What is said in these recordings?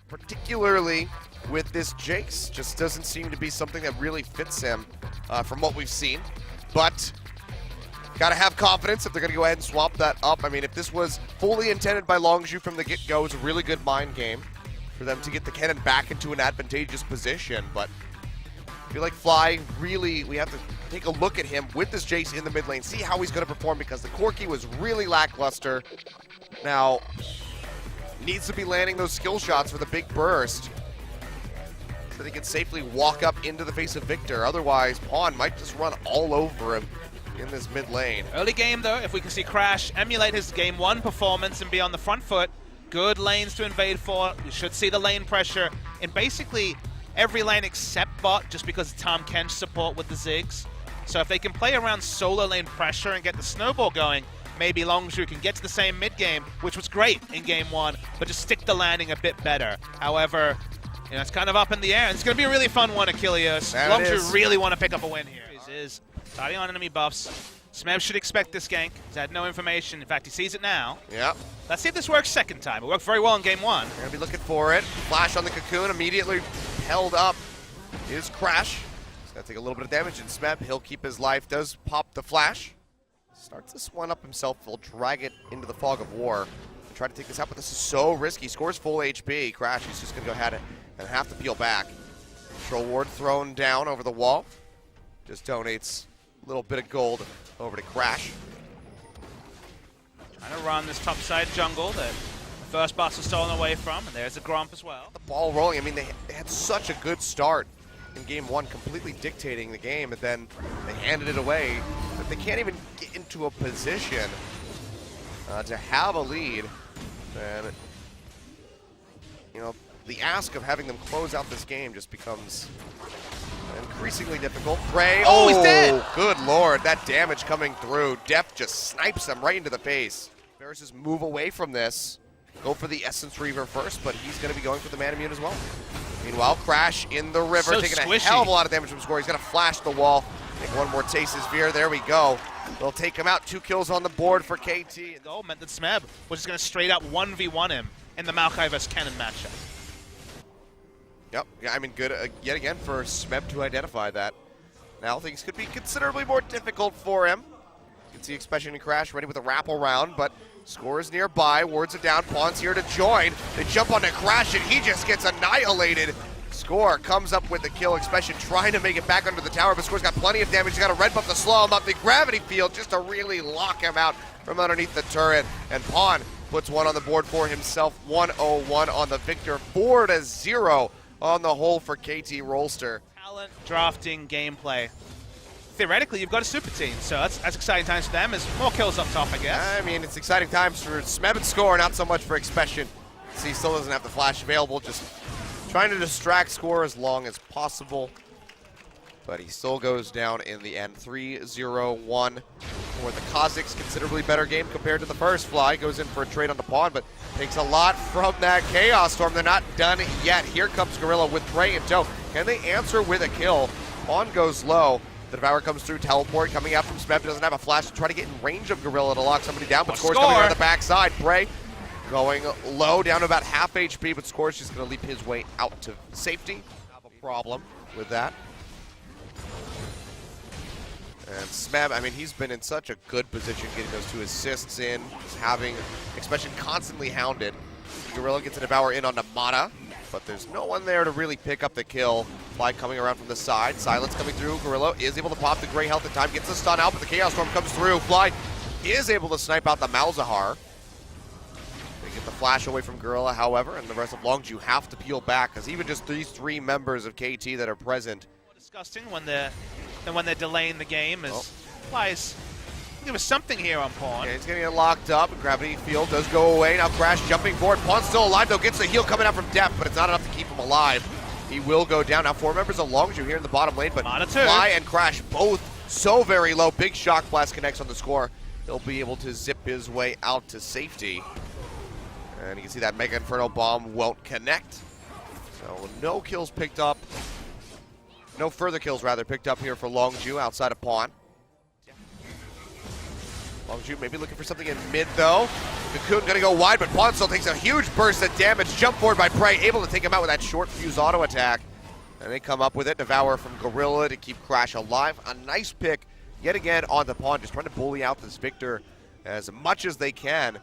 particularly with this Jace. Just doesn't seem to be something that really fits him from what we've seen. But gotta have confidence if they're gonna go ahead and swap that up. I mean, if this was fully intended by Longzhu from the get-go, it's a really good mind game for them to get the cannon back into an advantageous position. But I feel like Fly, really, we have to take a look at him with this Jace in the mid lane, see how he's gonna perform, because the Corki was really lackluster. Now, needs to be landing those skill shots for the big burst so they can safely walk up into the face of Victor. Otherwise, Pawn might just run all over him in this mid lane. Early game though, if we can see Crash emulate his game 1 performance and be on the front foot, good lanes to invade for. We should see the lane pressure in basically every lane except bot, just because of Tom Kench's support with the Ziggs. So if they can play around solo lane pressure and get the snowball going, maybe Longzhu can get to the same mid game, which was great in game 1, but just stick the landing a bit better. However, you know, it's kind of up in the air. It's going to be a really fun one, Achilles. Longzhu really want to pick up a win here. He is starting on enemy buffs. Smeb should expect this gank. He's had no information. In fact, he sees it now. Yep. Let's see if this works second time. It worked very well in game 1. They're going to be looking for it. Flash on the cocoon, immediately held up is Crash. He's going to take a little bit of damage, and Smeb, he'll keep his life. Does pop the flash. Starts this one up himself. He'll drag it into the fog of war. Try to take this out, but this is so risky. Scores full HP. Crash, he's just going to go ahead and have to peel back. Control ward thrown down over the wall. Just donates a little bit of gold over to Crash. Trying to run this top side jungle that the first boss was stolen away from, and there's a Gromp as well. The ball rolling. I mean, they had such a good start in game 1, completely dictating the game, and then they handed it away. But they can't even get into a position to have a lead. And, you know, the ask of having them close out this game just becomes increasingly difficult. Prey. Oh, he's dead! Good lord, that damage coming through. Def just snipes him right into the face. Versus move away from this. Go for the Essence Reaver first, but he's going to be going for the Mana Immune as well. Meanwhile, Crash in the river, so taking squishy. a hell of a lot of damage from Score. He's going to flash the wall. Take one more taste of Veer. There we go. They'll take him out. 2 kills on the board for KT. Goal meant that Smeb was just going to straight up 1v1 him in the Maokai vs. Kennen matchup. Yep, yeah, I mean, good yet again for Smeb to identify that. Now things could be considerably more difficult for him. You can see Expression and Crash ready with a wrap around, but Score is nearby. Wards are down. Pawn's here to join. They jump onto Crash, and he just gets annihilated. Score comes up with the kill. Expression trying to make it back under the tower, but Score's got plenty of damage. He's got a red buff to slow him up. The gravity field just to really lock him out from underneath the turret. And Pawn puts one on the board for himself. 101 on the Victor. 4-0 on the whole for KT Rolster. Talent, drafting, gameplay. Theoretically, you've got a super team, so that's exciting times for them. As more kills up top, I guess. I mean, it's exciting times for Smeb and Score, not so much for Expression. See, he still doesn't have the flash available, just trying to distract Score as long as possible. But he still goes down in the end. 3-0-1 for the Kazakhs. Considerably better game compared to the first. Fly goes in for a trade on the Pawn, but takes a lot from that Chaos Storm. They're not done yet. Here comes Gorilla with Prey in tow. Can they answer with a kill? Pawn goes low. The Devourer comes through, teleport coming out from Smeb. Doesn't have a flash to try to get in range of Gorilla to lock somebody down, but Score's coming around the backside. Prey going low, down to about half HP, but Score's just going to leap his way out to safety. Have a problem with that. And Smeb, I mean, he's been in such a good position getting those 2 assists in, just having Expression constantly hounded. Gorilla gets a Devour in onto Mana, but there's no one there to really pick up the kill. Fly coming around from the side, Silence coming through. Gorilla is able to pop the Gray Health in time, gets the stun out, but the Chaos Storm comes through. Fly is able to snipe out the Malzahar. They get the flash away from Gorilla, however, and the rest of Longzhu have to peel back, because even just these 3 members of KT that are present. Disgusting when they're delaying the game as Fly's. There was something here on Pawn. Yeah, he's getting it locked up. Gravity field does go away. Now Crash jumping forward. Pawn's still alive though. Gets the heal coming out from Depth, but it's not enough to keep him alive. He will go down. Now 4 members of Longzhu here in the bottom lane, but Fly and Crash both so very low. Big Shock Blast connects on the Score. He'll be able to zip his way out to safety. And you can see that Mega Inferno Bomb won't connect. So no kills picked up. No further kills, rather, picked up here for Longzhu outside of Pawn. Longzhu maybe looking for something in mid, though. Cocoon gonna go wide, but Pawn still takes a huge burst of damage. Jump forward by Prey, able to take him out with that short fuse auto attack. And they come up with it. Devour from Gorilla to keep Crash alive. A nice pick yet again on the Pawn, just trying to bully out this Victor as much as they can.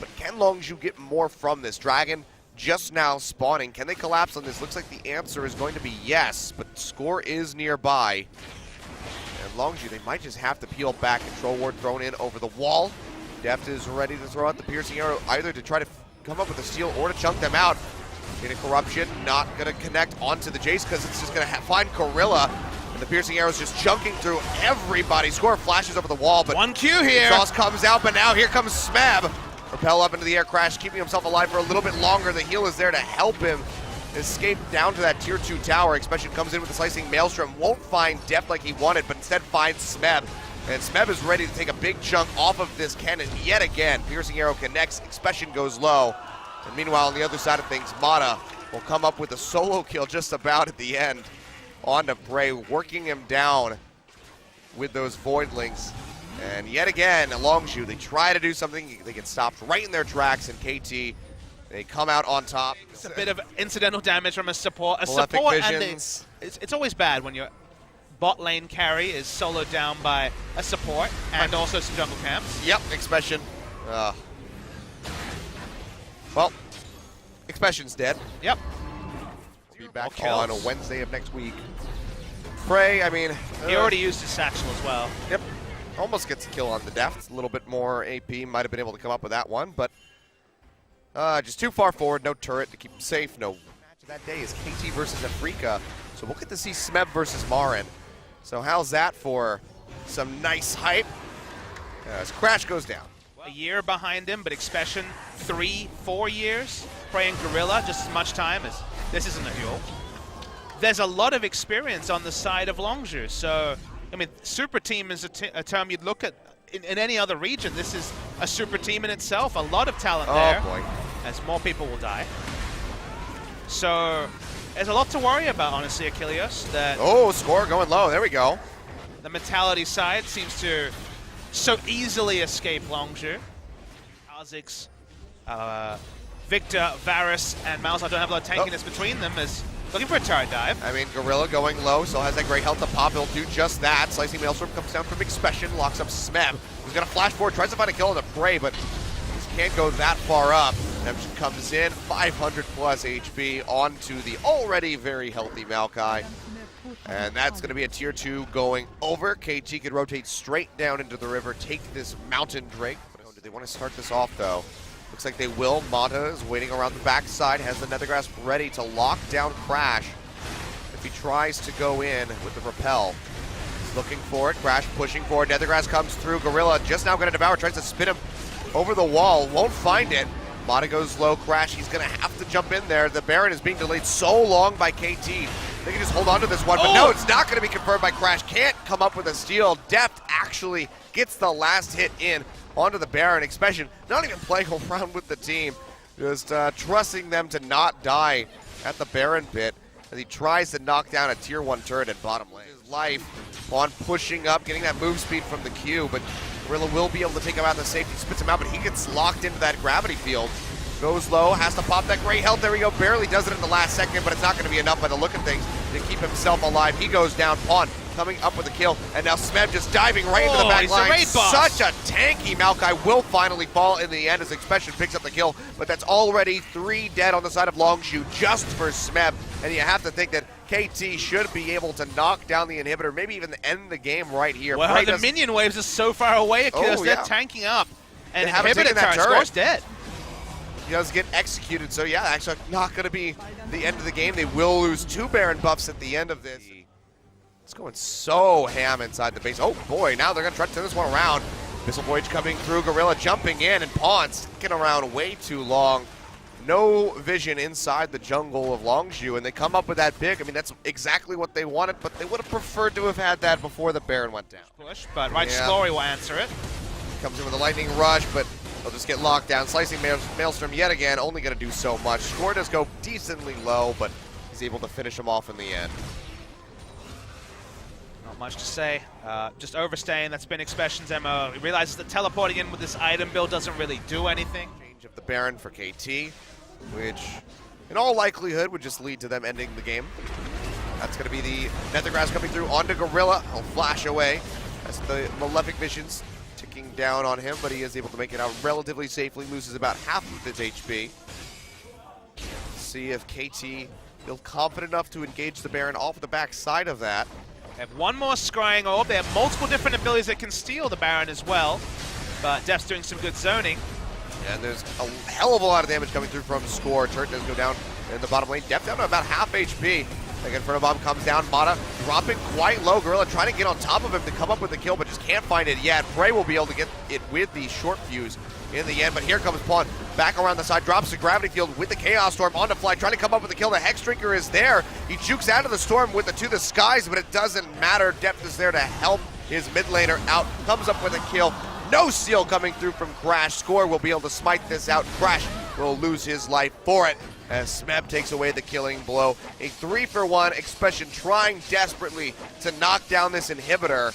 But can Longzhu get more from this? Dragon just now spawning. Can they collapse on this? Looks like the answer is going to be yes, but score is nearby. And Longzhu, they might just have to peel back. Control ward thrown in over the wall. Deft is ready to throw out the piercing arrow, either to try to come up with a steal or to chunk them out. Getting Corruption, not going to connect onto the Jace because it's just going to find Gorilla. And the piercing arrow is just chunking through everybody. Score flashes over the wall, but 1Q here. Exhaust comes out, but now here comes Smeb. Repel up into the air, Crash keeping himself alive for a little bit longer. The heal is there to help him escape down to that tier 2 tower. Expression comes in with the slicing Maelstrom. Won't find Deft like he wanted, but instead finds Smeb. And Smeb is ready to take a big chunk off of this cannon yet again. Piercing arrow connects, Expression goes low. And meanwhile, on the other side of things, Mata will come up with a solo kill just about at the end onto Prey, working him down with those Voidlings. And yet again, Longzhu, they try to do something, they get stopped right in their tracks, and KT, they come out on top. It's a bit of incidental damage from a support. Malefic Support visions. and it's always bad when your bot lane carry is soloed down by a support and also some jungle camps. Yep, Expression. Well, Expression's dead. Yep. Be back on a Wednesday of next week. Prey, I mean... He already used his satchel as well. Yep. Almost gets a kill on the Deft. A little bit more AP. Might have been able to come up with that one, but just too far forward. No turret to keep him safe. No match of that day is KT versus Afrika. So we'll get to see Smeb versus Marin. So how's that for some nice hype? As Crash goes down. A year behind him, but Expression 3-4 years. Prey and Gorilla just as much time as this isn't a duel. There's a lot of experience on the side of Longzhu, so I mean, super team is a term you'd look at in any other region. This is a super team in itself. A lot of talent there. Boy. As more people will die. So there's a lot to worry about, honestly, Achilles. That Score going low. There we go. The mentality side seems to so easily escape Longzhu. Kha'Zix, Victor, Varus, and Malzahar don't have a lot of tankiness between them as looking for a turret dive. I mean, Gorilla going low, so has that great health to pop. He'll do just that. Slicing Maelstrom comes down from Expression, locks up Smeb. He's going to flash forward, tries to find a kill on the Prey, but just can't go that far up. Redemption comes in, 500 plus HP onto the already very healthy Maokai. And that's going to be a tier 2 going over. KT could rotate straight down into the river, take this Mountain Drake. Do they want to start this off, though? Looks like they will. Mata is waiting around the backside, has the Nethergrass ready to lock down Crash. If he tries to go in with the Repel. He's looking for it. Crash pushing forward. Nethergrass comes through. Gorilla just now going to devour. Tries to spin him over the wall. Won't find it. Mata goes low. Crash, he's going to have to jump in there. The Baron is being delayed so long by KT. They can just hold on to this one, but no, it's not going to be confirmed by Crash. Can't come up with a steal. Deft actually gets the last hit in onto the Baron. Expression not even playing around with the team, just trusting them to not die at the Baron pit as he tries to knock down a tier 1 turret at bottom lane. His life on pushing up, getting that move speed from the Q, but Gorilla will be able to take him out of the safety, spits him out, but he gets locked into that gravity field. Goes low, has to pop that great health. There we go, barely does it in the last second, but it's not going to be enough by the look of things to keep himself alive. He goes down, Pawn coming up with a kill, and now Smeb just diving right into the back line. Such a tanky Maokai will finally fall in the end as Expression picks up the kill, but that's already 3 dead on the side of Longzhu just for Smeb, and you have to think that KT should be able to knock down the inhibitor, maybe even end the game right here. Well, the minion waves are so far away, they're tanking up, and inhibitor turret Score's dead. He does get executed, so yeah, actually not going to be the end of the game. They will lose 2 Baron buffs at the end of this. It's going so ham inside the base. Oh boy, now they're going to try to turn this one around. Missile Voyage coming through, Gorilla jumping in, and Pawn sticking around way too long. No vision inside the jungle of Longzhu, and they come up with that pick. I mean, that's exactly what they wanted, but they would have preferred to have had that before the Baron went down. Push, but Slory will answer it. Comes in with a lightning rush, but they'll just get locked down. Slicing Maelstrom yet again, only going to do so much. Score does go decently low, but he's able to finish him off in the end. Not much to say. Just overstaying that Spinning Expression's MO. He realizes that teleporting in with this item build doesn't really do anything. Change of the Baron for KT, which in all likelihood would just lead to them ending the game. That's going to be the Nethergrass coming through onto Gorilla. He'll flash away as the Malefic Vision's ticking down on him, but he is able to make it out relatively safely, loses about half of his HP. See if KT feels confident enough to engage the Baron off the back side of that. They have one more scrying orb. They have multiple different abilities that can steal the Baron as well, but Def's doing some good zoning. And there's a hell of a lot of damage coming through from Score. Turret does go down in the bottom lane. Def down to about half HP. Like Inferno Bomb comes down. Mata dropping quite low. Gorilla trying to get on top of him to come up with the kill, but just can't find it yet. Prey will be able to get it with the short fuse in the end, but here comes Pawn back around the side, drops the Gravity Field with the Chaos Storm onto Fly, trying to come up with the kill. The Hex Drinker is there. He jukes out of the Storm with the To the Skies, but it doesn't matter. Depth is there to help his mid laner out. Comes up with a kill. No seal coming through from Crash. Score will be able to smite this out. Crash will lose his life for it as Smeb takes away the killing blow. A 3-for-1 Expression trying desperately to knock down this inhibitor.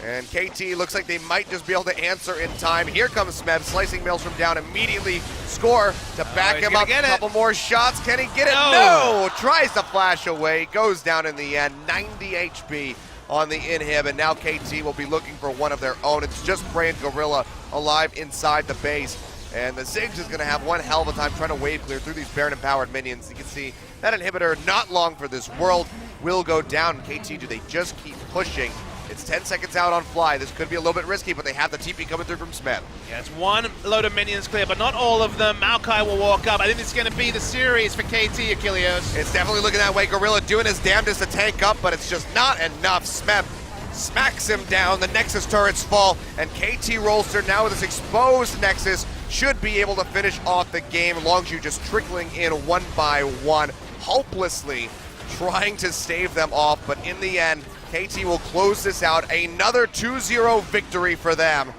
And KT looks like they might just be able to answer in time. Here comes Smeb, slicing Maelstrom down immediately. Score to back him up. A couple more shots. Can he get it? No! Tries to flash away. Goes down in the end. 90 HP on the inhib, and now KT will be looking for one of their own. It's just Prey and Gorilla alive inside the base. And the Ziggs is going to have one hell of a time trying to wave clear through these Baron-empowered minions. You can see that inhibitor, not long for this world, will go down. KT, do they just keep pushing? It's 10 seconds out on Fly. This could be a little bit risky, but they have the TP coming through from Smeb. Yeah, it's one load of minions clear, but not all of them. Maokai will walk up. I think it's going to be the series for KT, Achilleos. It's definitely looking that way. Gorilla doing his damnedest to tank up, but it's just not enough. Smeb smacks him down. The Nexus turrets fall, and KT Rolster now with this exposed Nexus should be able to finish off the game. Longzhu just trickling in one by one, hopelessly trying to stave them off, but in the end, KT will close this out. Another 2-0 victory for them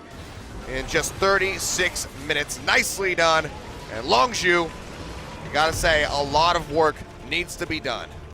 in just 36 minutes. Nicely done. And Longzhu, you gotta say, a lot of work needs to be done.